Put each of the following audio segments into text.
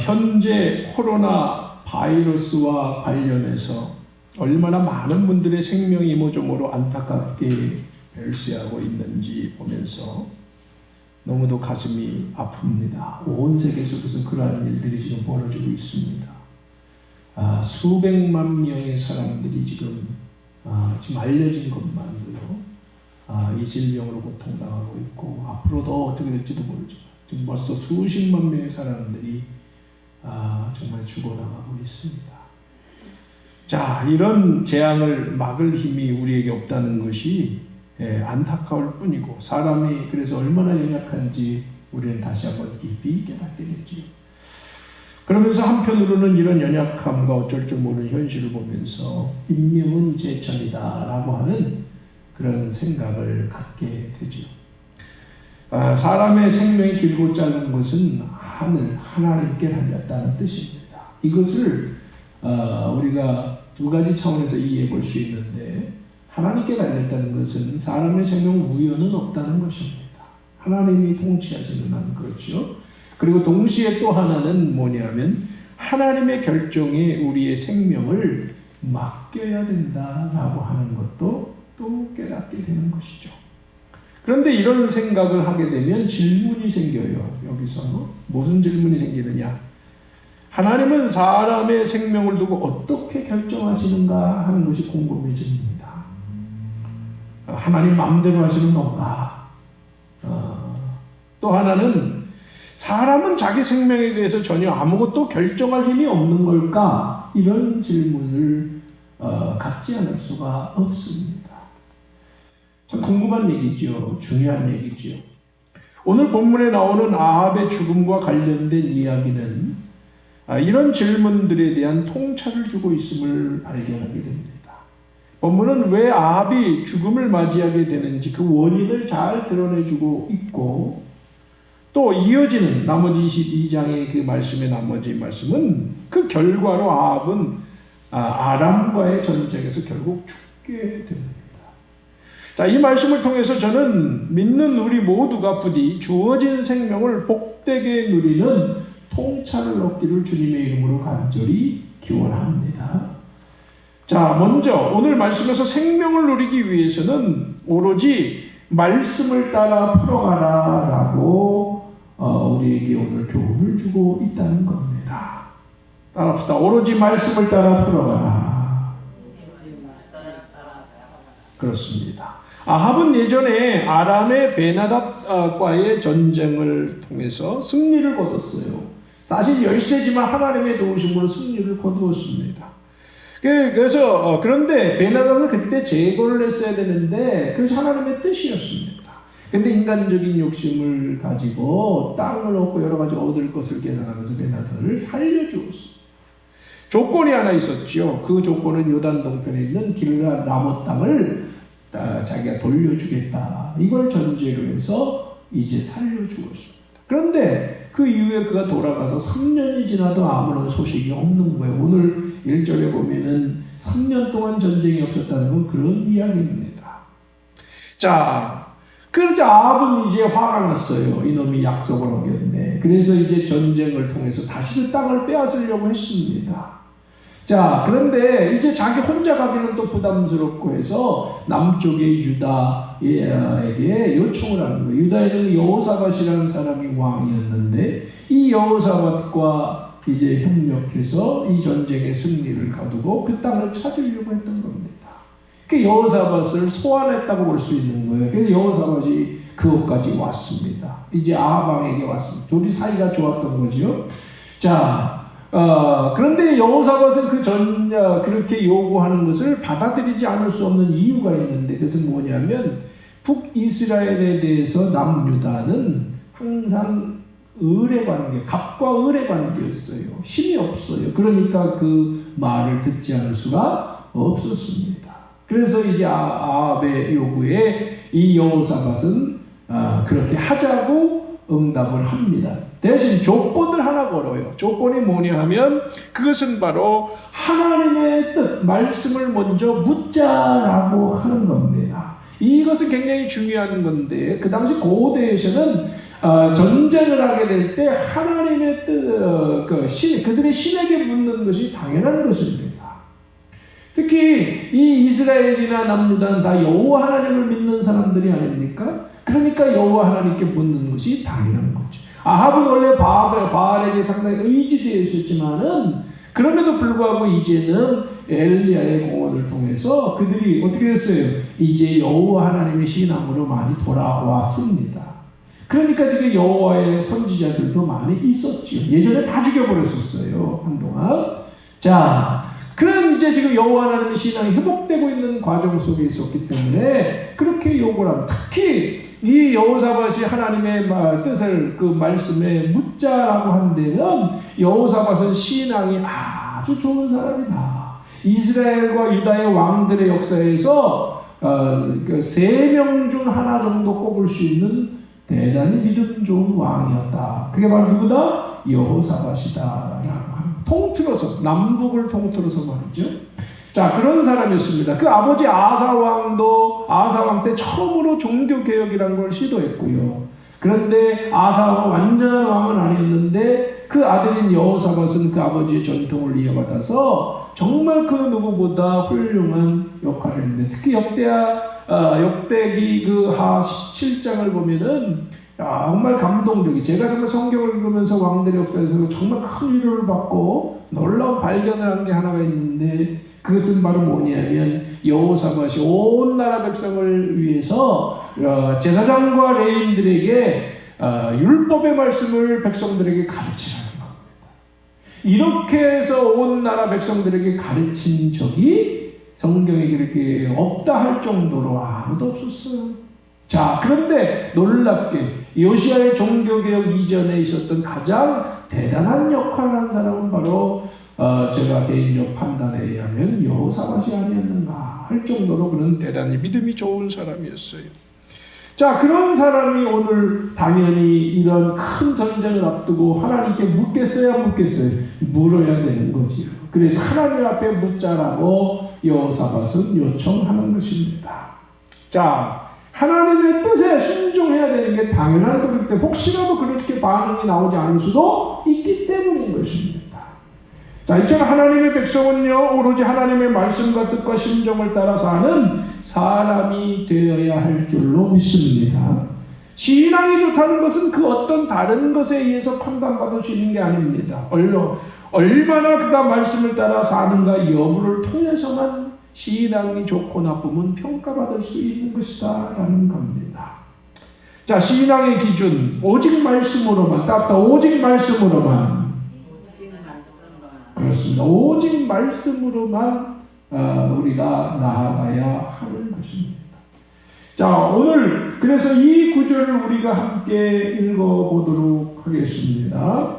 현재 코로나 바이러스와 관련해서 얼마나 많은 분들의 생명이 이모저모로 안타깝게 별세하고 있는지 보면서 너무도 가슴이 아픕니다. 온 세계에서 그러한 일들이 지금 벌어지고 있습니다. 수백만 명의 사람들이 지금 알려진 것만으로 이 질병으로 고통당하고 있고 앞으로도 어떻게 될지도 모르지만 지금 벌써 수십만 명의 사람들이 정말 죽어나가고 있습니다. 자, 이런 재앙을 막을 힘이 우리에게 없다는 것이 안타까울 뿐이고 사람이 그래서 얼마나 연약한지 우리는 다시 한번 깊이 깨닫게 되죠. 그러면서 한편으로는 이런 연약함과 어쩔 줄 모르는 현실을 보면서 인명은 제천이다 라고 하는 그런 생각을 갖게 되죠. 사람의 생명이 길고 짧은 것은 하나님께 달렸다는 뜻입니다. 이것을 우리가 두 가지 차원에서 이해해 볼 수 있는데, 하나님께 달렸다는 것은 사람의 생명 우연은 없다는 것입니다. 하나님이 통치하시는 한 그렇죠. 그리고 동시에 또 하나는 뭐냐면 하나님의 결정에 우리의 생명을 맡겨야 된다라고 하는 것도 또 깨닫게 되는 것이죠. 그런데 이런 생각을 하게 되면 질문이 생겨요. 여기서 무슨 질문이 생기느냐? 하나님은 사람의 생명을 두고 어떻게 결정하시는가 하는 것이 궁금해집니다. 하나님 마음대로 하시는 건가? 또 하나는 사람은 자기 생명에 대해서 전혀 아무것도 결정할 힘이 없는 걸까? 이런 질문을 갖지 않을 수가 없습니다. 참 궁금한 얘기죠. 중요한 얘기죠. 오늘 본문에 나오는 아합의 죽음과 관련된 이야기는 이런 질문들에 대한 통찰을 주고 있음을 발견하게 됩니다. 본문은 왜 아합이 죽음을 맞이하게 되는지 그 원인을 잘 드러내주고 있고, 또 이어지는 나머지 22장의 그 말씀의 나머지 말씀은 그 결과로 아합은 아람과의 전쟁에서 결국 죽게 됩니다. 자, 이 말씀을 통해서 저는 믿는 우리 모두가 부디 주어진 생명을 복되게 누리는 통찰을 얻기를 주님의 이름으로 간절히 기원합니다. 자, 먼저 오늘 말씀에서 생명을 누리기 위해서는 오로지 말씀을 따라 풀어가라 라고 우리에게 오늘 교훈을 주고 있다는 겁니다. 따라합시다. 오로지 말씀을 따라 풀어가라. 그렇습니다. 아합은 예전에 아람의 베나답과의 전쟁을 통해서 승리를 거뒀어요. 사실 열세지만 하나님의 도우심으로 승리를 거두었습니다. 그래서 그런데 베나답은 그때 제거를 했어야 되는데 그것이 하나님의 뜻이었습니다. 근데 인간적인 욕심을 가지고 땅을 얻고 여러 가지 얻을 것을 계산하면서 베나답을 살려주었습니다. 조건이 하나 있었죠. 그 조건은 요단 동편에 있는 길르앗 라못 땅을 자기가 돌려주겠다. 이걸 전제로 해서 이제 살려주었습니다. 그런데 그 이후에 그가 돌아가서 3년이 지나도 아무런 소식이 없는 거예요. 오늘 1절에 보면은 3년 동안 전쟁이 없었다는 건 그런 이야기입니다. 자, 그러자 아합은 이제 화가 났어요. 이놈이 약속을 어겼네. 그래서 이제 전쟁을 통해서 다시 그 땅을 빼앗으려고 했습니다. 자, 그런데 이제 자기 혼자 가기는 또 부담스럽고 해서 남쪽의 유다에게 요청을 하는 거예요. 유다에는 여호사밧이라는 사람이 왕이었는데 이 여호사밧과 이제 협력해서 이 전쟁의 승리를 거두고 그 땅을 찾으려고 했던 겁니다. 그 여호사밧을 소환했다고 볼 수 있는 거예요. 그래서 여호사밧이 그것까지 왔습니다. 이제 아합 왕에게 왔습니다. 둘이 사이가 좋았던 거죠. 자, 그런데 여호사밧은 그렇게 요구하는 것을 받아들이지 않을 수 없는 이유가 있는데, 그것은 뭐냐면 북이스라엘에 대해서 남유다는 항상 을의 관계, 갑과 을의 관계였어요. 힘이 없어요. 그러니까 그 말을 듣지 않을 수가 없었습니다. 그래서 이제 아합의 요구에 이 여호사밧은 그렇게 하자고 응답을 합니다. 대신 조건을 하나 걸어요. 조건이 뭐냐 하면 그것은 바로 하나님의 뜻, 말씀을 먼저 묻자라고 하는 겁니다. 이것은 굉장히 중요한 건데 그 당시 고대에서는 전쟁을 하게 될 때 하나님의 그들의 신에게 묻는 것이 당연한 것입니다. 특히 이 이스라엘이나 남유다는 다 여호와 하나님을 믿는 사람들이 아닙니까? 그러니까 여호와 하나님께 묻는 것이 당연한 거죠. 아합은 원래 바알에게 상당히 의지되어 있었지만은 그럼에도 불구하고 이제는 엘리야의 공언을 통해서 그들이 어떻게 됐어요? 이제 여호와 하나님의 신앙으로 많이 돌아왔습니다. 그러니까 지금 여호와의 선지자들도 많이 있었지요. 예전에 다 죽여버렸었어요, 한동안. 자, 그런 이제 지금 여호와 하나님의 신앙이 회복되고 있는 과정 속에 있었기 때문에 그렇게 욕을 하고, 특히 이 여호사밧이 하나님의 뜻을 그 말씀에 묻자라고 한 데는 여호사밧은 신앙이 아주 좋은 사람이다. 이스라엘과 유다의 왕들의 역사에서 3명 중 하나 정도 꼽을 수 있는 대단히 믿음 좋은 왕이었다. 그게 바로 누구다? 여호사밧이다. 통틀어서, 남북을 통틀어서 말이죠. 자, 그런 사람이었습니다. 그 아버지 아사왕 때 처음으로 종교개혁이라는 걸 시도했고요. 그런데 아사왕은 완전한 왕은 아니었는데 그 아들인 여호사밧은 그 아버지의 전통을 이어받아서 정말 그 누구보다 훌륭한 역할을 했는데, 특히 역대기 그 하 17장을 보면은 정말 감동적이. 제가 정말 성경을 읽으면서 왕들의 역사에서 정말 큰 위로를 받고 놀라운 발견을 한 게 하나가 있는데, 그것은 바로 뭐냐면 여호사밧이 온 나라 백성을 위해서 제사장과 레인들에게 율법의 말씀을 백성들에게 가르치라는 겁니다. 이렇게 해서 온 나라 백성들에게 가르친 적이 성경에 그렇게 없다 할 정도로 아무도 없었어요. 자, 그런데 놀랍게 요시아의 종교개혁 이전에 있었던 가장 대단한 역할을 한 사람은 바로 제가 개인적 판단에 의하면 여호사밧이 아니었는가 할 정도로 그런 대단히 믿음이 좋은 사람이었어요. 자, 그런 사람이 오늘 당연히 이런 큰 전쟁을 앞두고 하나님께 묻겠어요, 안 묻겠어요? 물어야 되는 거지요. 그래서 하나님 앞에 묻자라고 여호사밧은 요청하는 것입니다. 자, 하나님의 뜻에 순종해야 되는 게 당연한 거기 때문에 혹시라도 그렇게 반응이 나오지 않을 수도 있기 때문인 것입니다. 자, 이처럼 하나님의 백성은요, 오로지 하나님의 말씀과 뜻과 심정을 따라 사는 사람이 되어야 할 줄로 믿습니다. 신앙이 좋다는 것은 그 어떤 다른 것에 의해서 판단받을 수 있는 게 아닙니다. 얼마나 그가 말씀을 따라 사는가 여부를 통해서만 신앙이 좋고 나쁨은 평가받을 수 있는 것이다 라는 겁니다. 자, 신앙의 기준 오직 말씀으로만, 오직 말씀으로만, 그렇습니다. 오직 말씀으로만 우리가 나아가야 하는 것입니다. 자, 오늘 그래서 이 구절을 우리가 함께 읽어보도록 하겠습니다.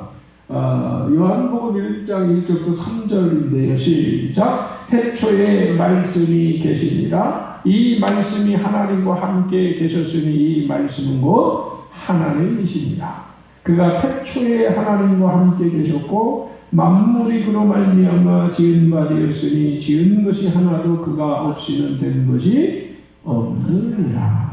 요한복음 1장 1절부터 3절인데요. 시작. 태초에 말씀이 계시니라. 이 말씀이 하나님과 함께 계셨으니 이 말씀은 곧 하나님이시니라. 그가 태초에 하나님과 함께 계셨고 만물이 그로 말미암아 지은 바 되었으니 지은 것이 하나도 그가 없이는 된 것이 없느니라.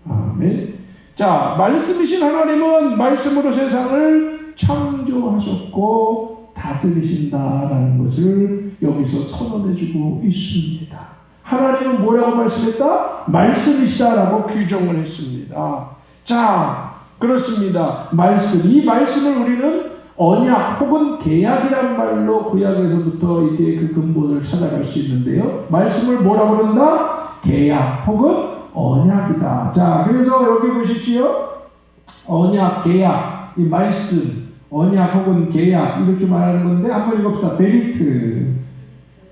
아멘. 자, 말씀이신 하나님은 말씀으로 세상을 창조하셨고 다스리신다라는 것을 여기서 선언해주고 있습니다. 하나님은 뭐라고 말씀했다? 말씀이시다라고 규정을 했습니다. 자, 그렇습니다. 말씀, 이 말씀을 우리는 언약 혹은 계약이란 말로 구약에서부터 이게 그 근본을 찾아갈 수 있는데요. 말씀을 뭐라고 그런다? 계약 혹은 언약이다. 자, 그래서 여기 보십시오. 언약, 계약, 이 말씀, 언약 혹은 계약 이렇게 말하는 건데 한번 읽읍시다. 베리트.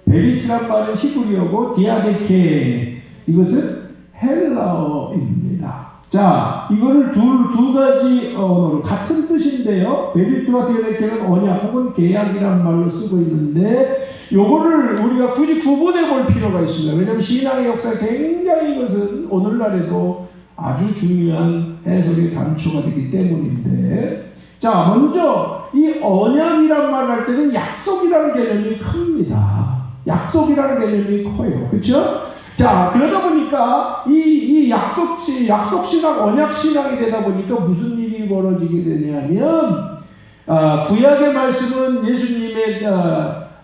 베리트란 말은 히브리어고 디아데케 이것은 헬라어입니다. 자, 이거를 두 가지 언어로 같은 뜻인데요. 베리트와 디아데케는 언약 혹은 계약이라는 말로 쓰고 있는데 요거를 우리가 굳이 구분해 볼 필요가 있습니다. 왜냐하면 신앙의 역사에 굉장히 이것은 오늘날에도 아주 중요한 해석의 단초가 되기 때문인데, 자, 먼저 이 언약이란 말 할 때는 약속이라는 개념이 큽니다. 약속이라는 개념이 커요. 그렇죠? 자, 그러다 보니까 이 약속신앙, 언약신앙이 되다 보니까 무슨 일이 일이 벌어지게 되냐면 구약의 말씀은 예수님의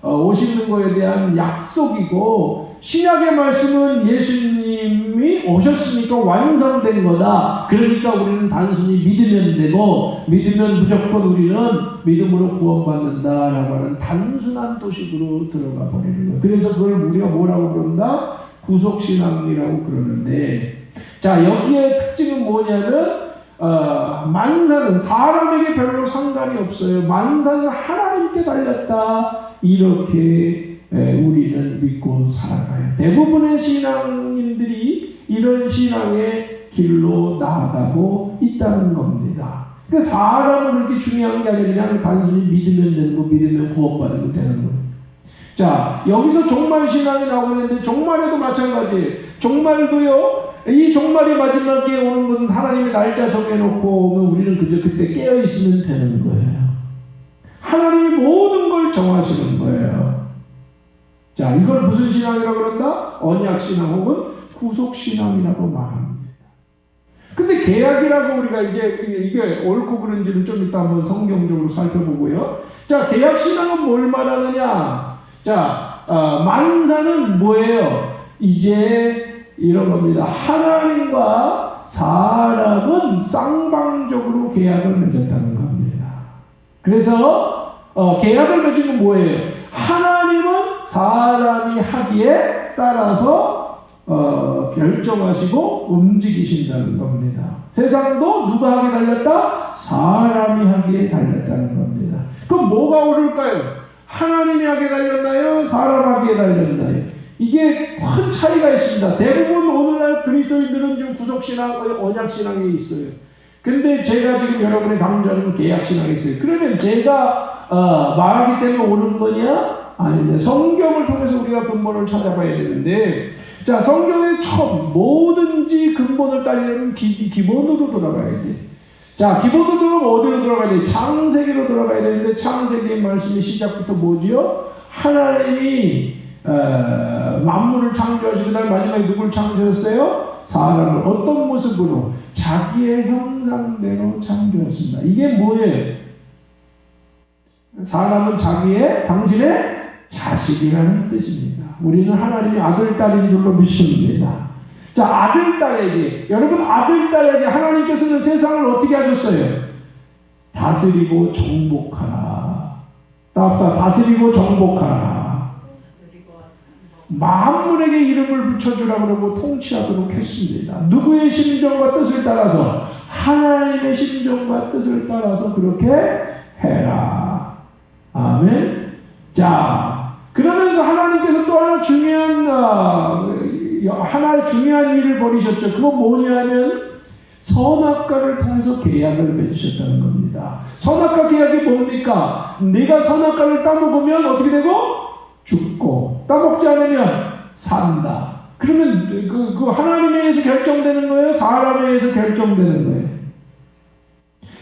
오시는 것에 대한 약속이고 신약의 말씀은 예수님이 오셨으니까 완성된 거다. 그러니까 우리는 단순히 믿으면 되고 믿으면 무조건 우리는 믿음으로 구원받는다라고 하는 단순한 도식으로 들어가 버리는 거예요. 그래서 그걸 우리가 뭐라고 그런다? 구속신앙이라고 그러는데, 자, 여기에 특징은 뭐냐면 만사는 사람에게 별로 상관이 없어요. 만사는 하나님께 달렸다. 이렇게 우리는 믿고 살아가요. 대부분의 신앙인들이 이런 신앙의 길로 나아가고 있다는 겁니다. 그러니까 사람은 그렇게 중요한 게 아니라 그냥 단순히 믿으면 되는 거, 믿으면 구원받으면 되는 거예요. 자, 여기서 종말신앙이 나오는데 종말에도 마찬가지예요. 종말도요, 이 종말이 마지막에 오는 건 하나님의 날짜 정해놓고 오면 우리는 그저 그때 깨어있으면 되는 거예요. 하나님이 모든 걸 정하시는 거예요. 자, 이걸 무슨 신앙이라고 그런다? 언약신앙 혹은 구속신앙이라고 말합니다. 근데 계약이라고 우리가 이게 옳고 그른지는 좀 이따 한번 성경적으로 살펴보고요. 자, 계약신앙은 뭘 말하느냐? 자, 만사는 뭐예요? 이제 이런 겁니다. 하나님과 사람은 쌍방적으로 계약을 맺었다는 겁니다. 그래서 계약을 맺은 건 뭐예요? 하나님은 사람이 하기에 따라서 결정하시고 움직이신다는 겁니다. 세상도 누가 하기에 달렸다? 사람이 하기에 달렸다는 겁니다. 그럼 뭐가 옳을까요? 하나님이 하기에 달렸나요? 사람 하기에 달렸나요? 이게 큰 차이가 있습니다. 대부분 오늘날 그리스도인들은 좀 구속신앙, 언약신앙에 있어요. 근데 제가 지금 여러분이 강조하는 계약신앙에 있어요. 그러면 제가 말하기 때문에 옳은 거냐? 아닙니다. 성경을 통해서 우리가 근본을 찾아봐야 되는데, 자, 성경의 처음 뭐든지 근본을 따르려면 기본으로 돌아가야 돼. 자, 기본으로 들어가면 어디로 들어가야 돼? 창세기로 들어가야 되는데, 창세기의 말씀이 시작부터 뭐지요? 하나님이 만물을 창조하시고 그다음에 마지막에 누굴 창조했어요? 사람을 어떤 모습으로? 자기의 형상대로 창조했습니다. 이게 뭐예요? 사람은 당신의 자식이라는 뜻입니다. 우리는 하나님이 아들, 딸인 줄로 믿습니다. 자, 아들, 딸에게, 여러분 아들, 딸에게 하나님께서는 세상을 어떻게 하셨어요? 다스리고 정복하라. 다스리고 정복하라. 만물에게 이름을 붙여주라 그러고 통치하도록 했습니다. 누구의 심정과 뜻을 따라서? 하나님의 심정과 뜻을 따라서 그렇게 해라. 아멘. 자, 그러면서 하나님께서 또 하나의 중요한 일을 벌이셨죠. 그건 뭐냐면 선악과를 통해서 계약을 맺으셨다는 겁니다. 선악과 계약이 뭡니까? 네가 선악과를 따먹으면 어떻게 되고? 죽고, 따먹지 않으면 산다. 그러면 그 하나님에 의해서 결정되는 거예요? 사람에 의해서 결정되는 거예요?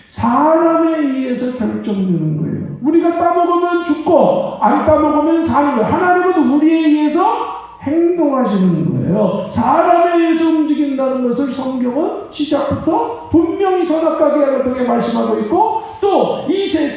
사람에 의해서 결정되는 거예요. 우리가 따먹으면 죽고 안 따먹으면 사는 거예요. 하나님은 우리에 의해서 행동하시는 거예요. 사람에 의해서 움직인다는 것을 성경은 시작부터 분명히 선악과 계약을 통해 말씀하고 있고, 또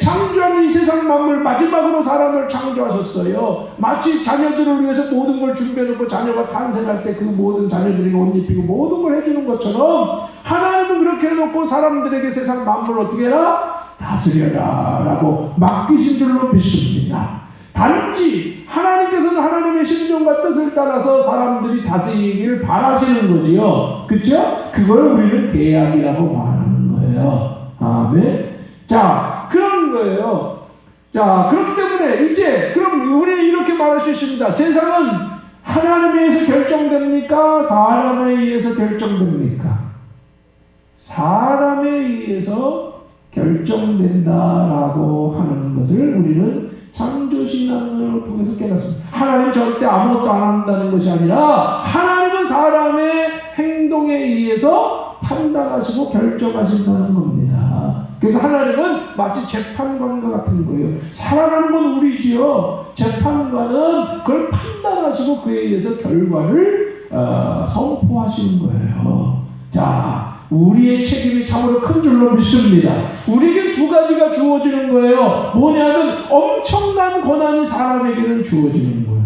창조하는 이 세상 만물 마지막으로 사람을 창조하셨어요. 마치 자녀들을 위해서 모든 걸 준비해놓고 자녀가 탄생할 때 그 모든 자녀들에게 옷 입히고 모든 걸 해주는 것처럼 하나님은 그렇게 해놓고 사람들에게 세상 만물을 어떻게 해라? 다스려라 라고 맡기신 줄로 믿습니다. 단지 하나님께서는 하나님의 심정과 뜻을 따라서 사람들이 다스리기를 바라시는 거지요. 그렇죠? 그걸 우리는 계약이라고 말하는 거예요. 아멘. 자, 그런 거예요. 자, 그렇기 때문에 이제 그럼 우리는 이렇게 말할 수 있습니다. 세상은 하나님에 의해서 결정됩니까? 사람에 의해서 결정됩니까? 사람에 의해서 결정된다라고 하는 것을 우리는 창조신앙을 통해서 깨닫습니다. 하나님은 절대 아무것도 안 한다는 것이 아니라 하나님은 사람의 행동에 의해서 판단하시고 결정하신다는 겁니다. 그래서 하나님은 마치 재판관과 같은 거예요. 살아가는 건 우리지요. 재판관은 그걸 판단하시고 그에 의해서 결과를 선포하시는 거예요. 자, 우리의 책임이 참으로 큰 줄로 믿습니다. 우리에게 두 가지가 주어지는 거예요. 뭐냐면 엄청난 권한이 사람에게는 주어지는 거예요.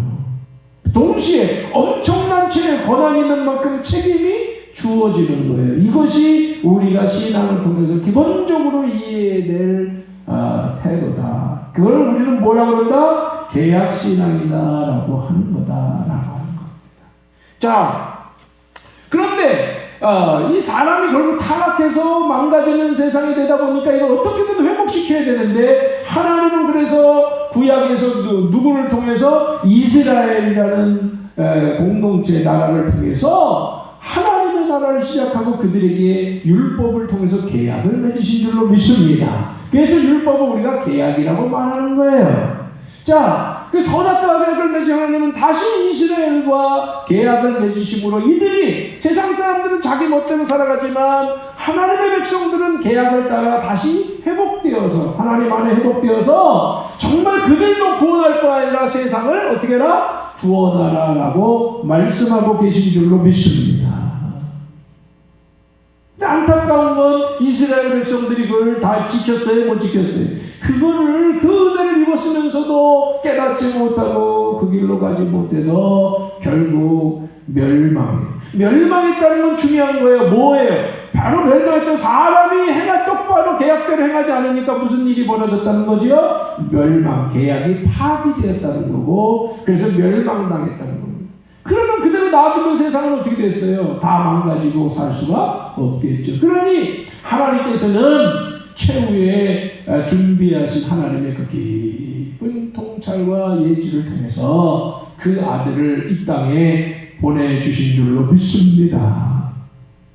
동시에 엄청난 권한이 있는 만큼 책임이 주어지는 거예요. 이것이 우리가 신앙을 통해서 기본적으로 이해해야 될 태도다. 그걸 우리는 뭐라고 그런다? 계약신앙이다라고 하는 거다라고 하는 겁니다. 자, 그런데 이 사람이 결국 타락해서 망가지는 세상이 되다 보니까 이걸 어떻게든 회복시켜야 되는데, 하나님은 그래서 구약에서 누구를 통해서 이스라엘이라는 공동체 나라를 통해서 하나님의 나라를 시작하고 그들에게 율법을 통해서 계약을 맺으신 줄로 믿습니다. 그래서 율법을 우리가 계약이라고 말하는 거예요. 자, 그 선악과 계약을 맺은 하나님은 다시 이스라엘과 계약을 맺으심으로 이들이, 세상 사람들은 자기 멋대로 살아가지만 하나님의 백성들은 계약을 따라 다시 회복되어서, 하나님 안에 회복되어서 정말 그들도 구원할 거 아니라 세상을 어떻게 해라? 구원하라 라고 말씀하고 계신 줄로 믿습니다. 근데 안타까운 건 이스라엘 백성들이 그걸 다 지켰어요? 못 지켰어요? 그거를, 그 은혜를 입었으면서도 깨닫지 못하고 그 길로 가지 못해서 결국 멸망했다는 건 중요한 거예요. 뭐예요? 바로 멸망했던 사람이 똑바로 계약대로 행하지 않으니까 무슨 일이 벌어졌다는 거지요? 계약이 파기되었다는 거고, 그래서 멸망당했다는 겁니다. 그러면 그대로 놔두면 세상은 어떻게 됐어요? 다 망가지고 살 수가 없겠죠. 그러니 하나님께서는 최후에 준비하신 하나님의 그 깊은 통찰과 예지를 통해서 그 아들을 이 땅에 보내주신 줄로 믿습니다.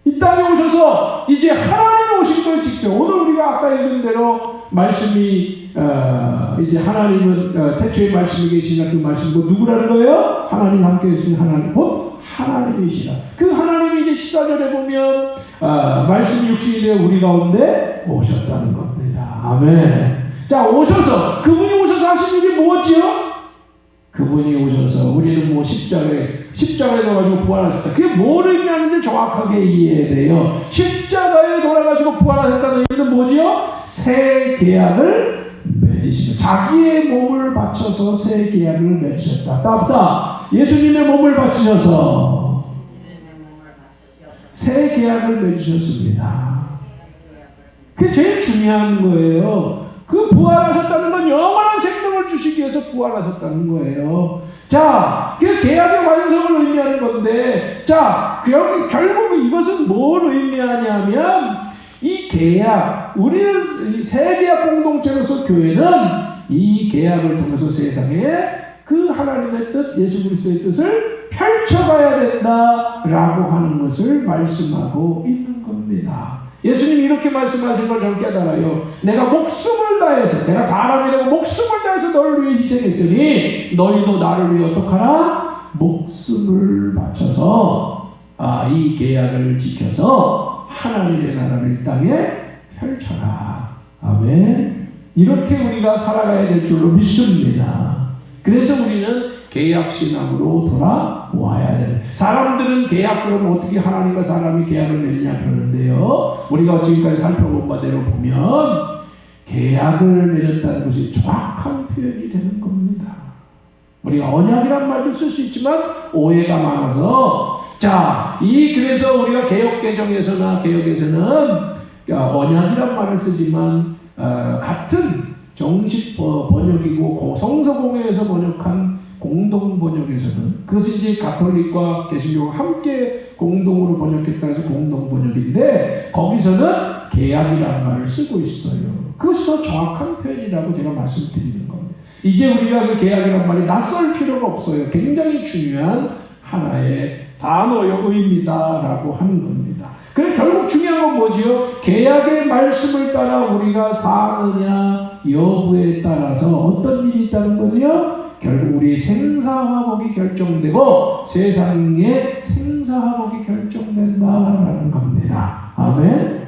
이 땅에 오셔서 이제 하나님 오신 걸 직접, 오늘 우리가 아까 읽은 대로 말씀이 이제 하나님은 태초에 말씀이 계시나 그 말씀 뭐 누구라는 거예요? 하나님 함께 계신 하나님, 곧 하나님이시라. 그 하나님이 이제 14절에 보면 말씀이 육신이 되어 우리 가운데 오셨다는 겁니다. 아멘. 자, 오셔서, 그분이 오셔서 하신 일이 뭐지요? 그분이 오셔서 우리는 뭐 십자가에 돌아가시고 부활하셨다. 그게 뭘 의미하는지 정확하게 이해해야 돼요. 십자가에 돌아가시고 부활하셨다는 의미는 뭐지요? 새 계약을 맺으시면, 자기의 몸을 바쳐서 새 계약을 맺으셨다. 따뜻하 예수님의 몸을 바치셔서 새 계약을 맺으셨습니다. 그게 제일 중요한 거예요. 그 부활하셨다는 건 영원한 생명을 주시기 위해서 부활하셨다는 거예요. 자, 그 계약의 완성을 의미하는 건데, 자, 결국 이것은 뭘 의미하냐면, 이 계약, 우리는 새 계약 공동체로서 교회는 이 계약을 통해서 세상에 그 하나님의 뜻, 예수 그리스도의 뜻을 펼쳐가야 된다라고 하는 것을 말씀하고 있는 겁니다. 예수님이 이렇게 말씀하신 걸 저는 깨달아요. 내가 목숨을 다해서, 내가 사람이 되고 목숨을 다해서 너를 위해 희생했으니 너희도 나를 위해 어떡하라? 목숨을 바쳐서 이 계약을 지켜서 하나님의 나라를 이 땅에 펼쳐라. 아멘. 이렇게 우리가 살아가야 될 줄로 믿습니다. 그래서 우리는 계약신앙으로 돌아와야 돼요. 사람들은 계약, 그러면 어떻게 하나님과 사람이 계약을 맺느냐 그러는데요. 우리가 지금까지 살펴본 바대로 보면 계약을 맺었다는 것이 정확한 표현이 되는 겁니다. 우리가 언약이란 말도 쓸 수 있지만 오해가 많아서, 자, 그래서 우리가 개혁개정에서나 개혁에서는 언약이란 말을 쓰지만 같은 정식 번역이고 성서공회에서 번역한 공동 번역에서는, 그것이 이제 가톨릭과 개신교가 함께 공동으로 번역했다 해서 공동 번역인데, 거기서는 계약이라는 말을 쓰고 있어요. 그것이 더 정확한 표현이라고 제가 말씀드리는 겁니다. 이제 우리가 그 계약이라는 말이 낯설 필요가 없어요. 굉장히 중요한 하나의 단어의 의미다라고 하는 겁니다. 그래, 결국 중요한 건 뭐지요? 계약의 말씀을 따라 우리가 사느냐 여부에 따라서 어떤 일이 있다는 거지요? 결국 우리의 생사화복이 결정되고 세상의 생사화복이 결정된다라는 겁니다. 아멘.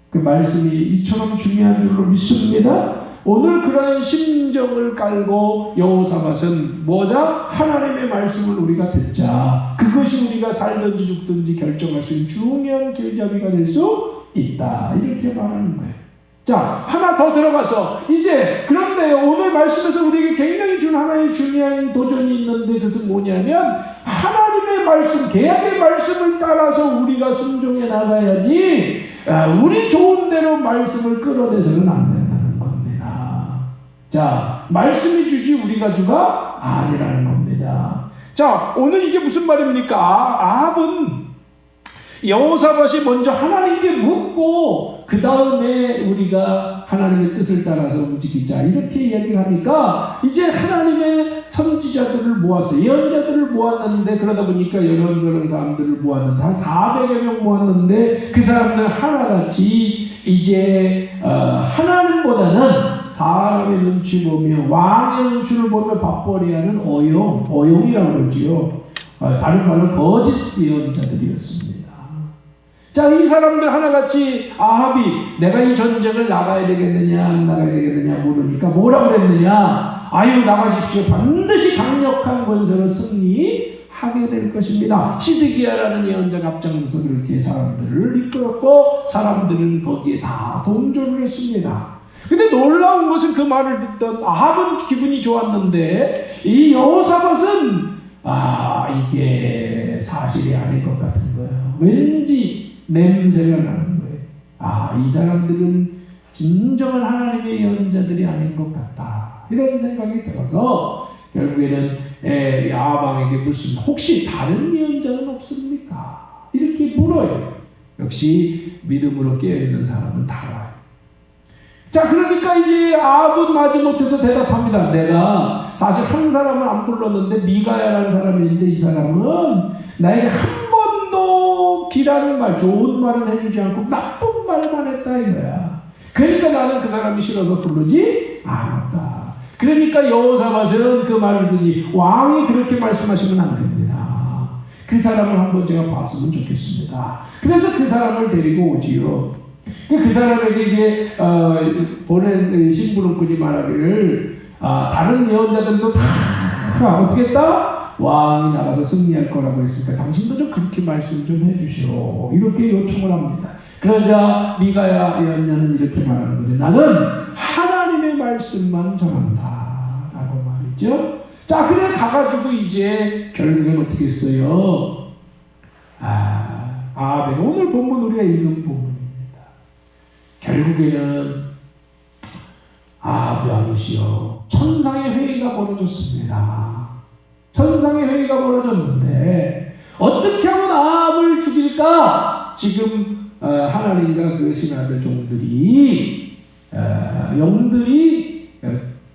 그 말씀이 이처럼 중요한 줄로 믿습니다. 오늘 그런 심정을 깔고 여호사밧은 뭐자? 하나님의 말씀을 우리가 듣자. 그것이 우리가 살든지 죽든지 결정할 수 있는 중요한 길잡이가 될 수 있다. 이렇게 말하는 거예요. 자, 하나 더 들어가서 이제 그런데 오늘 말씀에서 우리에게 굉장히 하나의 중요한 도전이 있는데 그것은 뭐냐면 하나님의 말씀, 계약의 말씀을 따라서 우리가 순종해 나가야지 우리 좋은 대로 말씀을 끌어내서는 안 된다는 겁니다. 자, 말씀이 주지 우리가 주가 아니라는 겁니다. 자, 오늘 이게 무슨 말입니까? 아합은 여호사밧이 먼저 하나님께 묻고 그 다음에 우리가 하나님의 뜻을 따라서 움직이자 이렇게 이야기를 하니까 이제 하나님의 선지자들을 모았어요. 예언자들을 모았는데 그러다 보니까 여러 사람들을 모았는데 한 400여 명 모았는데 그 사람들 하나같이 이제 하나님보다는 사람의 눈치 보며 왕의 눈치를 보며 밥벌이 하는 어용이라고 그러지요. 다른 말로 거짓 예언자들이었습니다. 자, 이 사람들 하나같이 아합이 내가 이 전쟁을 나가야 되겠느냐 안 나가야 되겠느냐 물으니까 뭐라고 그랬느냐? 아유, 나가십시오. 반드시 강력한 권세로 승리하게 될 것입니다. 시드기야라는 예언자가 앞장서서 그렇게 사람들을 이끌었고 사람들은 거기에 다 동조를 했습니다. 근데 놀라운 것은 그 말을 듣던 아합은 기분이 좋았는데 이 여호사밧은 이게 사실이 아닐 것 같은 거예요. 왠지 냄새가 나는 거예요. 이 사람들은 진정한 하나님의 예언자들이 아닌 것 같다. 이런 생각이 들어서 결국에는 아합에게 묻습니다. 혹시 다른 예언자는 없습니까? 이렇게 물어요. 역시 믿음으로 깨어있는 사람은 다 알아요. 자, 그러니까 이제 아합은 마지못해서 대답합니다. 내가 사실 한 사람을 안 불렀는데 미가야라는 사람이 있는데 이 사람은 나에게 한 번도 기라는 말, 좋은 말을 해주지 않고 나쁜 말만 했다 이거야. 그러니까 나는 그 사람이 싫어서 부르지 않았다. 그러니까 여호사밧은 그 말을 듣니 왕이 그렇게 말씀하시면 안 됩니다. 그 사람을 한번 제가 봤으면 좋겠습니다. 그래서 그 사람을 데리고 오지요. 그 사람에게 이제 보낸 심부름꾼이 말하기를 다른 예언자들도 다 어떻게 했다? 왕이 나가서 승리할 거라고 했으니까 당신도 좀 그렇게 말씀 좀 해주시오. 이렇게 요청을 합니다. 그러자 미가야 예언자는 이렇게 말하는 거죠. 나는 하나님의 말씀만 전한다 라고 말이죠. 자, 그래 가가지고 이제 결국엔 어떻게 했어요? 아합에게 오늘 본문 우리가 읽은 본문입니다. 결국에는 왕이시여, 천상의 회의가 벌어졌습니다. 천상의 회의가 벌어졌는데 어떻게 하면 아합을 죽일까? 지금 하나님과 그 신하들 종들이 영들이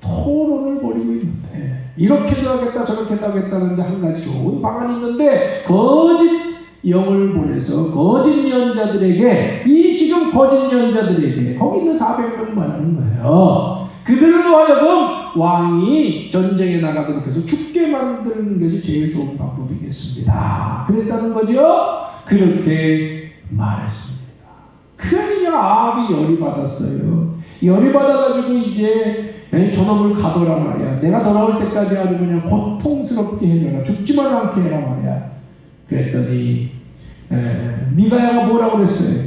토론을 벌이고 있는데 이렇게도 하겠다 저렇게도 하겠다는데 한 가지 좋은 방안이 있는데 거짓 영을 보내서 거짓 예언자들에게 이 지금 거짓 예언자들에게 거기 있는 400명 말하는 거예요. 그들로 하여금 왕이 전쟁에 나가도록 해서 죽게 만드는 것이 제일 좋은 방법이겠습니다. 그랬다는 거죠. 그렇게 말했습니다. 그러니 아합이 열이 받았어요. 열이 받아가지고 이제 저놈을 가둬라 말이야. 내가 돌아올 때까지 아주 그냥 고통스럽게 해줘라. 죽지만 않게 해라 말이야. 그랬더니 미가야가 뭐라고 그랬어요?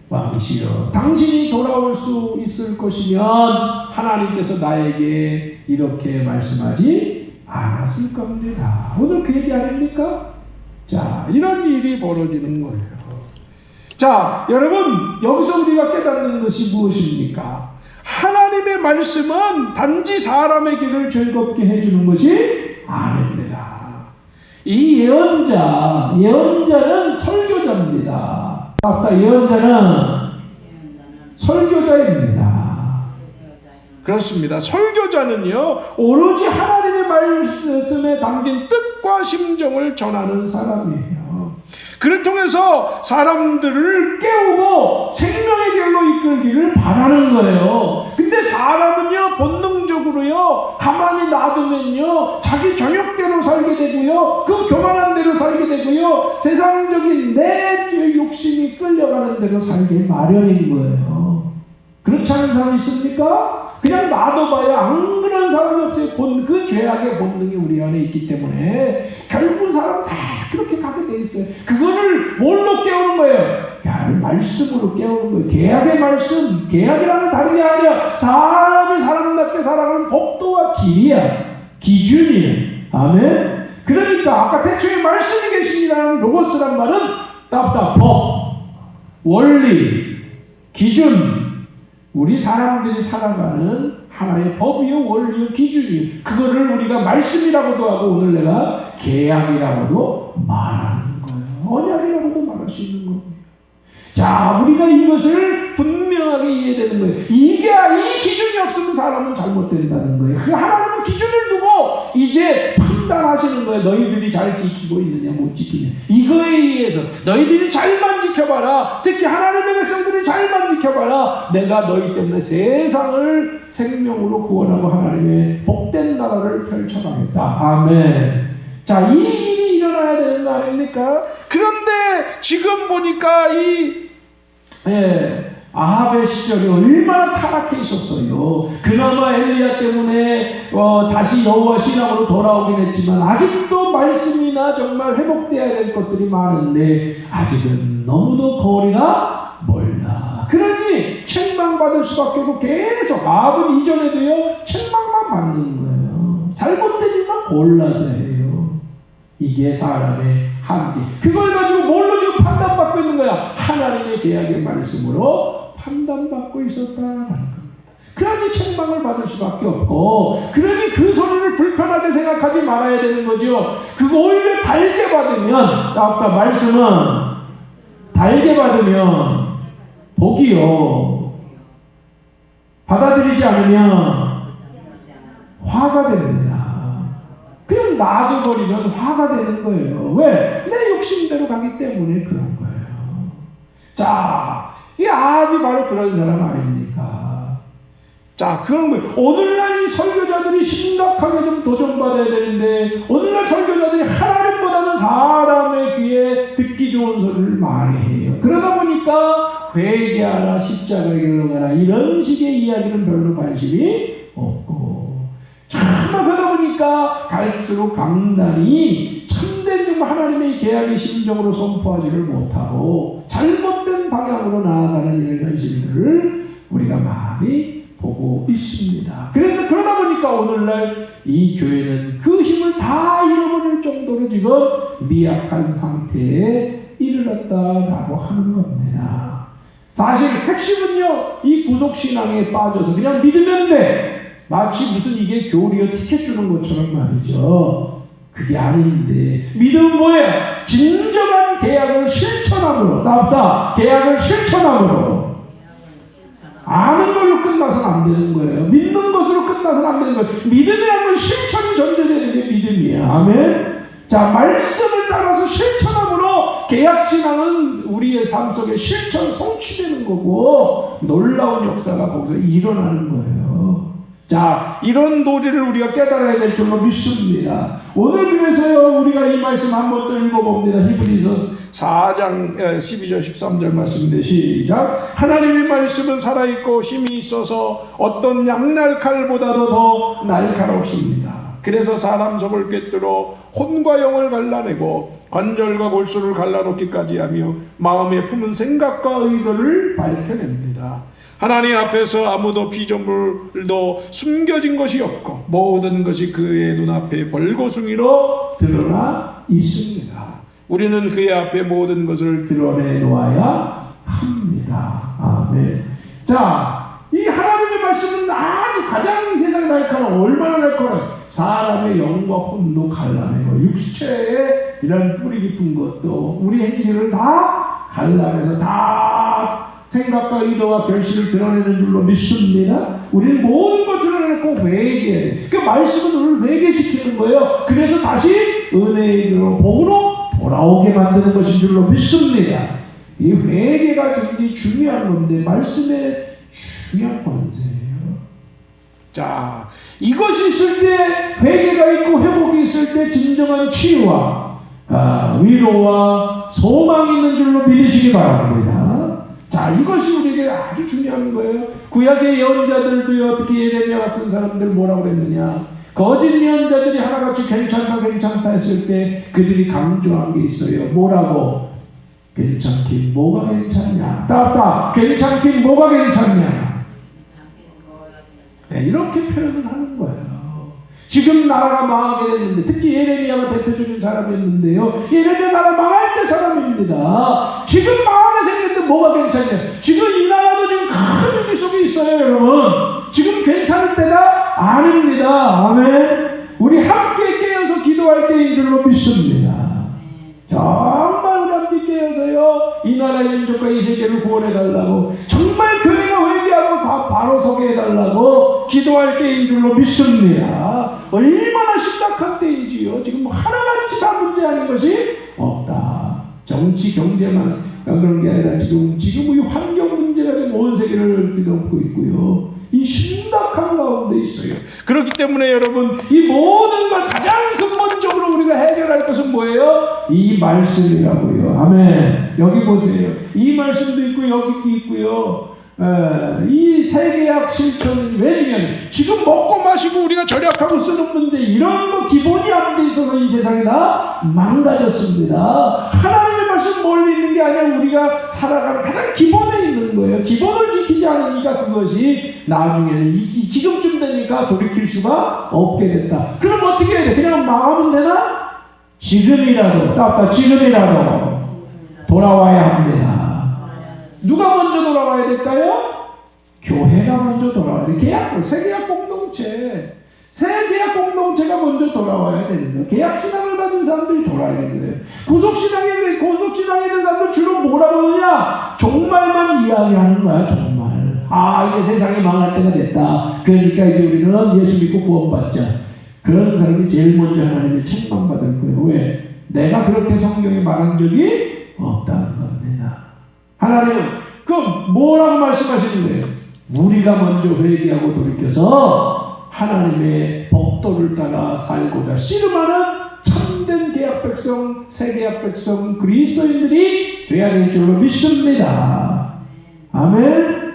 왕이시여, 당신이 돌아올 수 있을 것이면 하나님께서 나에게 이렇게 말씀하지 않았을 겁니다. 오늘 그 얘기 아닙니까? 자, 이런 일이 벌어지는 거예요. 자, 여러분, 여기서 우리가 깨닫는 것이 무엇입니까? 하나님의 말씀은 단지 사람의 길을 즐겁게 해주는 것이 아닙니다. 이 예언자는 설교자입니다. 아까 예언자는 설교자입니다. 그렇습니다. 설교자는요, 오로지 하나님의 말씀에 담긴 뜻과 심정을 전하는 사람이에요. 그를 통해서 사람들을 깨우고 생명의 길로 이끌기를 바라는 거예요. 근데 사람은요, 본능적으로요, 가만히 놔두면요, 자기 정욕대로 살게 되고요, 그 교만한 대로 살게 되고요, 세상적인 내 욕심이 끌려가는 대로 살게 마련인 거예요. 그렇지 않은 사람 있습니까? 봐도 봐야 안 그런 사람이 없어요. 그 죄악의 본능이 우리 안에 있기 때문에 결국 사람은 다 그렇게 가게 돼 있어요. 그거를 뭘로 깨우는 거예요? 말씀으로 깨우는 거예요. 계약의 말씀, 계약이라는 다른 게 아니라 사람이 사람답게 살아가는 법도와 길이야, 기준이에요. 아멘. 그러니까 아까 태초에 말씀이 계십니다라는 로고스란 말은 법, 원리, 기준, 우리 사람들이 살아가는 하나의 법이요, 원리요, 기준이요. 그거를 우리가 말씀이라고도 하고 오늘 내가 계약이라고도 말하는 거예요. 언약이라고도 말할 수 있는 거예요. 자, 우리가 이것을 분명하게 이해되는 거예요. 이 기준이 없으면 사람은 잘못된다는 거예요. 그 하나님은 기준을 두고 이제 판단하시는 거예요. 너희들이 잘 지키고 있느냐 못 지키느냐. 이거에 의해서 너희들이 잘만 지켜봐라. 특히 하나님의 백성들이 잘만 지켜봐라. 내가 너희 때문에 세상을 생명으로 구원하고 하나님의 복된 나라를 펼쳐가겠다. 아멘. 자, 이 일이 일어나야 되는 거 아닙니까? 그런데 지금 보니까 아합의 시절이 얼마나 타락해 있었어요. 그나마 엘리야 때문에 다시 여호와 신앙으로 돌아오긴 했지만 아직도 말씀이나 정말 회복돼야 될 것들이 많은데 아직은 너무도 거리가 멀다. 그러니 책망받을 수밖에 없고 계속 아합은 이전에도요 책망만 받는 거예요. 잘못된 일만 골라서 해요. 이게 사람의 한계. 그걸 가지고 뭘로 지금 판단받고 있는 거야? 하나님의 계약의 말씀으로 판단받고 있었다라는 겁니다. 그러니 책망을 받을 수밖에 없고, 그러니 그 소리를 불편하게 생각하지 말아야 되는 거죠. 그거 오히려 달게 받으면, 아까 말씀은 달게 받으면 복이요, 받아들이지 않으면 화가 됩니다. 그냥 놔둬버리면 화가 되는 거예요. 왜? 내 욕심대로 가기 때문에 그런 거예요. 자, 이 아합이 바로 그런 사람 아닙니까? 자, 그런 거예요. 오늘날 이 설교자들이 심각하게 좀 도전받아야 되는데, 오늘날 설교자들이 하나님보다는 사람의 귀에 듣기 좋은 소리를 많이 해요. 그러다 보니까 회개하라, 십자가에 길러가라, 이런 식의 이야기는 별로 관심이 없고, 정말 그러다 보니까 갈수록 강단이 참된 정말 하나님의 계약의 심정으로 선포하지를 못하고 잘못된 방향으로 나아가는 이런 현실들을 우리가 많이 보고 있습니다. 그래서 그러다 보니까 오늘날 이 교회는 그 힘을 다 잃어버릴 정도로 지금 미약한 상태에 이르렀다라고 하는 겁니다. 사실 핵심은요, 이 구속신앙에 빠져서 그냥 믿으면 돼, 마치 무슨 이게 교리어 티켓 주는 것처럼 말이죠. 그게 아닌데, 믿음은 뭐예요? 진정한 계약을 실천함으로, 계약을 실천함으로. 아는 걸로 끝나서는 안 되는 거예요. 믿는 것으로 끝나서는 안 되는 거예요. 믿음이라는 건 실천이 전제되는 게 믿음이에요. 아멘. 자, 말씀을 따라서 실천함으로 계약신앙은 우리의 삶 속에 실천 성취되는 거고, 놀라운 역사가 거기서 일어나는 거예요. 자, 이런 도리를 우리가 깨달아야 될 줄로 믿습니다. 오늘 그래서요, 우리가 이 말씀 한 번 더 읽어봅니다. 히브리서 4장 12절 13절 말씀인데, 시작. 하나님의 말씀은 살아있고 힘이 있어서 어떤 양날 칼보다도 더 날카롭습니다. 그래서 사람 속을 꿰뚫어 혼과 영을 갈라내고 관절과 골수를 갈라놓기까지 하며 마음에 품은 생각과 의도를 밝혀냅니다. 하나님 앞에서 아무도 피조물도 숨겨진 것이 없고 모든 것이 그의 눈앞에 벌거숭이로 드러나 있습니다. 우리는 그의 앞에 모든 것을 드러내 놓아야 합니다. 아멘. 자, 이 하나님의 말씀은 아주 가장 세상에 날카로워. 얼마나 날카로워? 사람의 영과 혼도 갈라내고 육체의 이런 뿌리 깊은 것도 우리 행실을 다 갈라내서 다 생각과 의도와 결실을 드러내는 줄로 믿습니다. 우리는 모든 걸 드러내고 회개해. 그 말씀은 우리를 회개시키는 거예요. 그래서 다시 은혜의 길로 복으로 돌아오게 만드는 것인 줄로 믿습니다. 이 회개가 굉장히 중요한 건데 말씀의 중요한 권세예요. 자, 이것이 있을 때, 회개가 있고 회복이 있을 때 진정한 치유와 위로와 소망이 있는 줄로 믿으시기 바랍니다. 자, 이것이 우리에게 아주 중요한 거예요. 구약의 예언자들도요, 특히 예레미야 같은 사람들 뭐라고 그랬느냐? 거짓 예언자들이 하나같이 괜찮다 했을 때 그들이 강조한 게 있어요. 뭐라고? 괜찮긴 뭐가 괜찮냐? 따따 괜찮긴 뭐가 괜찮냐? 네, 이렇게 표현을 하는 거예요. 지금 나라가 망하게 됐는데, 특히 예레미야가 대표적인 사람이었는데요. 예레미야 나라 망할 때 사람입니다. 지금 망하게 생겼는데 뭐가 괜찮냐? 지금 이 나라도 지금 큰 위기 속에 있어요, 여러분. 지금 괜찮을 때가 아닙니다. 아멘. 우리 함께 깨어서 기도할 때인 줄로 믿습니다. 정말 우리 함께 깨어서요, 이 나라의 민족과 이 세계를 구원해달라고, 정말 교회가 회개하고 다 바로 서게 해달라고 기도할 때인 줄로 믿습니다. 얼마나 심각한 때인지요. 지금 하나같이 다 문제하는 것이 없다. 정치, 경제만 그런 게 아니라 지금 이 환경 문제가 지금 온 세계를 뒤덮고 있고요. 이 심각한 가운데 있어요. 그렇기 때문에 여러분, 이 모든 걸 가장 근본적으로 우리가 해결할 것은 뭐예요? 이 말씀이라고요. 아멘. 여기 보세요. 이 말씀도 있고 여기도 있고요. 이 세계약 실천은 왜 중요해요? 지금 먹고 마시고 우리가 절약하고 쓰는 문제, 이런 거 기본이 안 돼 있어서 이 세상이 다 망가졌습니다. 하나님의 말씀 멀리 있는 게 아니라 우리가 살아가는 가장 기본에 있는 거예요. 기본을 지키지 않으니까 그것이 나중에는 지금쯤 되니까 돌이킬 수가 없게 됐다. 그럼 어떻게 해야 돼? 그냥 망하면 되나? 지금이라도 돌아와야 합니다. 누가 먼저 돌아와야 될까요? 교회가 먼저 돌아와야 돼요. 세계약 공동체. 세계약 공동체가 먼저 돌아와야 되는 거예요. 계약신앙을 가진 사람들이 돌아와야 되는 거예요. 고속신앙에 있는 사람들 주로 뭐라고 하느냐? 종말만 이야기하는 거야, 종말. 이제 세상이 망할 때가 됐다. 그러니까 이제 우리는 예수 믿고 구원받자. 그런 사람이 제일 먼저 하나님의 책망받을 거예요. 왜? 내가 그렇게 성경에 말한 적이 없다는 겁니다. 하나님은 뭐라고 말씀하시는 거예요? 우리가 먼저 회개하고 돌이켜서 하나님의 법도를 따라 살고자 씨름하는 참된 계약 백성, 새 계약 백성, 그리스도인들이 되어야 될 줄로 믿습니다. 아멘.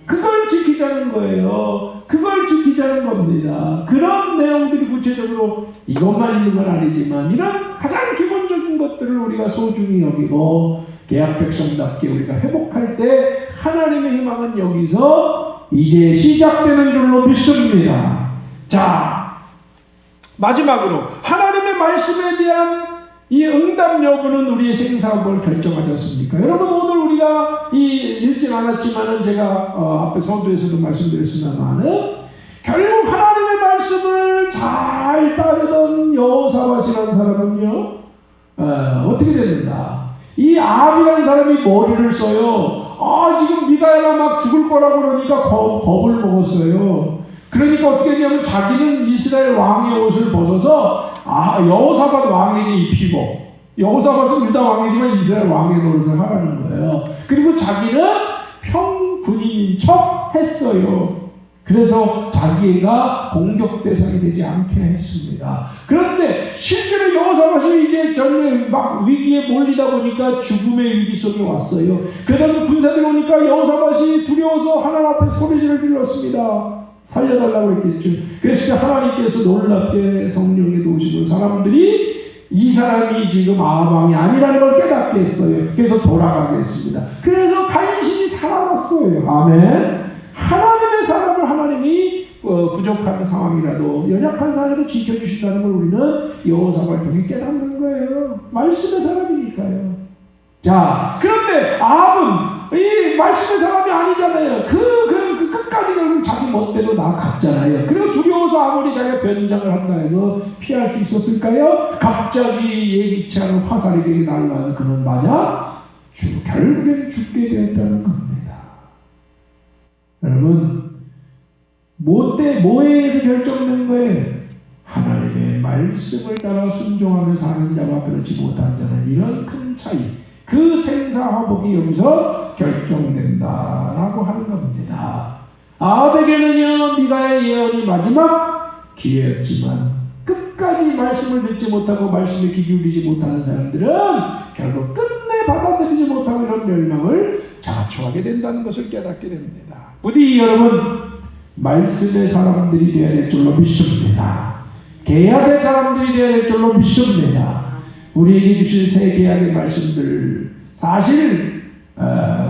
그걸 지키자는 거예요. 그걸 지키자는 겁니다. 그런 내용들이 구체적으로 이것만 있는 건 아니지만, 이런 가장 기본적인 것들을 우리가 소중히 여기고 계약 백성답게 우리가 회복할 때 하나님의 희망은 여기서 이제 시작되는 줄로 믿습니다. 자, 마지막으로 하나님의 말씀에 대한 이 응답 여부는 우리의 생사를 결정하지 않습니까? 여러분, 오늘 우리가 읽진 않았지만은 제가 앞에 서두에서도 말씀드렸습니다만은 결국 하나님의 말씀을 잘 따르던 여호사밧이라는 사람은요, 어떻게 됩니다? 이 아합이라는 사람이 머리를 써요. 지금 미가야가 막 죽을 거라고 그러니까 겁을 먹었어요. 그러니까 어떻게 했냐면 자기는 이스라엘 왕의 옷을 벗어서 여호사밧 왕에게 입히고, 여호사밧은 유다 왕이지만 이스라엘 왕의 노릇을 하라는 거예요. 그리고 자기는 군인인 척 했어요. 그래서 자기가 공격 대상이 되지 않게 했습니다. 그런데 실제로 여호사밧이 이제 막 위기에 몰리다 보니까 죽음의 위기 속에 왔어요. 그러다 군사들이 오니까 여호사밧이 두려워서 하나님 앞에 소리를 질렀습니다. 살려달라고 했겠죠. 그래서 하나님께서 놀랍게 성령의 도우심으로 사람들이 이 사람이 지금 아합 왕이 아니라는 걸 깨닫게 했어요. 그래서 돌아가게 했습니다. 그래서 간신히 살아났어요. 아멘. 하나님의 사람을 하나님이 부족한 상황이라도, 연약한 사람이라도 지켜주신다는 걸 우리는 여호사밧을 통해 깨닫는 거예요. 말씀의 사람이니까요. 자, 그런데 아합은 이 말씀의 사람이 아니잖아요. 끝까지 결국 자기 멋대로 나갔잖아요. 그리고 두려워서 아무리 자기가 변장을 한다 해도 피할 수 있었을까요? 갑자기 예기치 않은 화살이 날라와서 그는 맞아 결국엔 죽게 되었다는 겁니다. 여러분, 뭐에 의해서 결정된 거예요? 하나님의 말씀을 따라 순종하며 사는 자와 그렇지 못한 자는 이런 큰 차이, 그 생사화복이 여기서 결정된다라고 하는 겁니다. 아합에게는요, 미가의 예언이 마지막 기회였지만 끝까지 말씀을 듣지 못하고 말씀에 귀 기울이지 못하는 사람들은 결국 끝내 받아들이지 못하고 이런 멸망을 자초하게 된다는 것을 깨닫게 됩니다. 부디 여러분 말씀의 사람들이 되어야 될 줄로 믿습니다. 계약의 사람들이 되어야 될 줄로 믿습니다. 우리에게 주신 새 계약의 말씀들 사실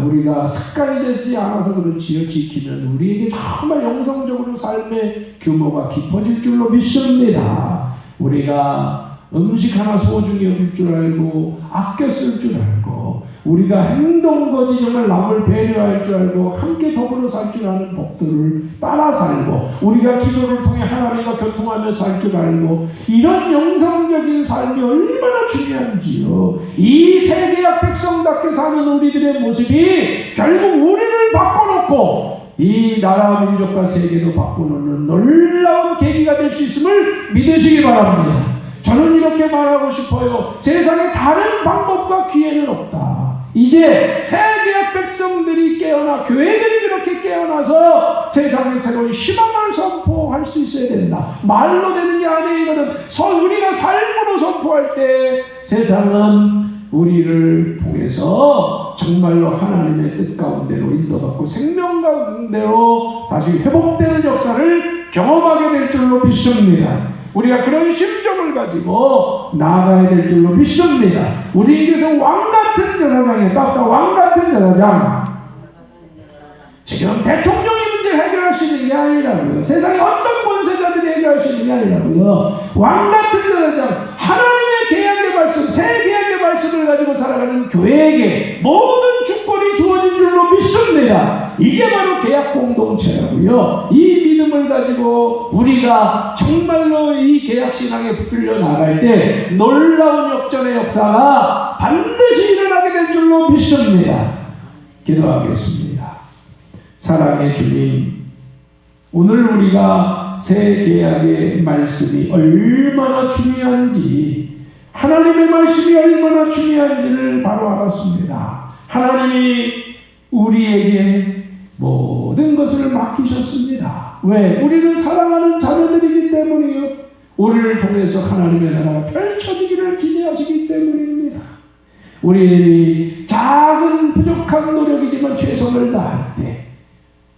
우리가 습관이 되지 않아서 그렇지요. 지키면 우리에게 정말 영성적으로 삶의 규모가 깊어질 줄로 믿습니다. 우리가 음식 하나 소중히 여길 줄 알고 아껴 쓸 줄 알고 우리가 행동거지 정말 남을 배려할 줄 알고 함께 더불어 살 줄 아는 법들을 따라 살고 우리가 기도를 통해 하나님과 교통하며 살 줄 알고 이런 영성적인 삶이 얼마나 중요한지요. 이 세계약 백성답게 사는 우리들의 모습이 결국 우리를 바꿔놓고 이 나라와 민족과 세계도 바꿔놓는 놀라운 계기가 될 수 있음을 믿으시기 바랍니다. 저는 이렇게 말하고 싶어요. 세상에 다른 방법과 기회는 없다. 이제 세계의 백성들이 깨어나 교회들이 그렇게 깨어나서 세상에 새로운 희망을 선포할 수 있어야 된다. 말로 되는 게 아니에요. 이거는 우리가 삶으로 선포할 때 세상은 우리를 통해서 정말로 하나님의 뜻 가운데로 인도받고 생명 가운데로 다시 회복되는 역사를 경험하게 될 줄로 믿습니다. 우리가 그런 심정을 가지고 나아가야 될 줄로 믿습니다. 우리에게서 왕같은 제사장이 딱 왕같은 제사장. 지금 대통령이 문제를 해결할 수 있는 게 아니라고요. 세상에 어떤 권세자들이 해결할 수 있는 게 아니라고요. 왕같은 제사장, 하나님의 계약의 말씀, 새 계약의 말씀을 가지고 살아가는 교회에게 모든 주권이 주어진 줄로 믿습니다. 이게 바로 계약 공동체라고요. 이 믿음을 가지고 우리가 정말로 이 계약 신앙에 붙들려 나갈 때 놀라운 역전의 역사가 반드시 일어나게 될 줄로 믿습니다. 기도하겠습니다. 사랑의 주님, 오늘 우리가 새 계약의 말씀이 얼마나 중요한지, 하나님의 말씀이 얼마나 중요한지를 바로 알았습니다. 하나님이 우리에게 모든 것을 맡기셨습니다. 왜? 우리는 사랑하는 자녀들이기 때문이요. 우리를 통해서 하나님의 나라가 펼쳐지기를 기대하시기 때문입니다. 우리들이 작은 부족한 노력이지만 최선을 다할 때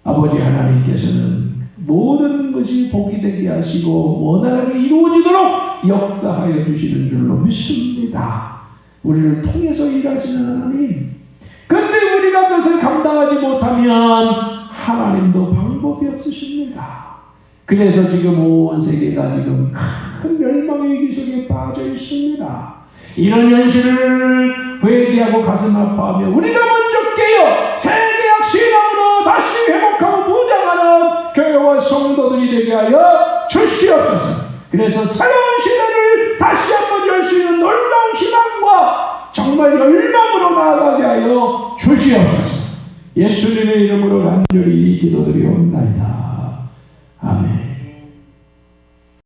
아버지 하나님께서는 모든 것이 복이 되게 하시고 원활하게 이루어지도록 역사하여 주시는 줄로 믿습니다. 우리를 통해서 일하시는 하나님. 그런데 우리가 그것을 감당하지 못하면 하나님도 방법이 없으십니다. 그래서 지금 온 세계가 지금 큰 멸망의 위기 속에 빠져 있습니다. 이런 현실을 회개하고 가슴 아파하며 우리가 먼저 깨어 세계약 신앙으로 다시 회복하고 무장하는 교회와 성도들이 되게 하여 주시옵소서. 그래서 새로운 시대를 다시 한번 열 수 있는 놀라운 희망과 정말 열망으로 나아가게 하여 주시옵소서. 예수님의 이름으로 간절히 기도드리옵나이다. 아멘.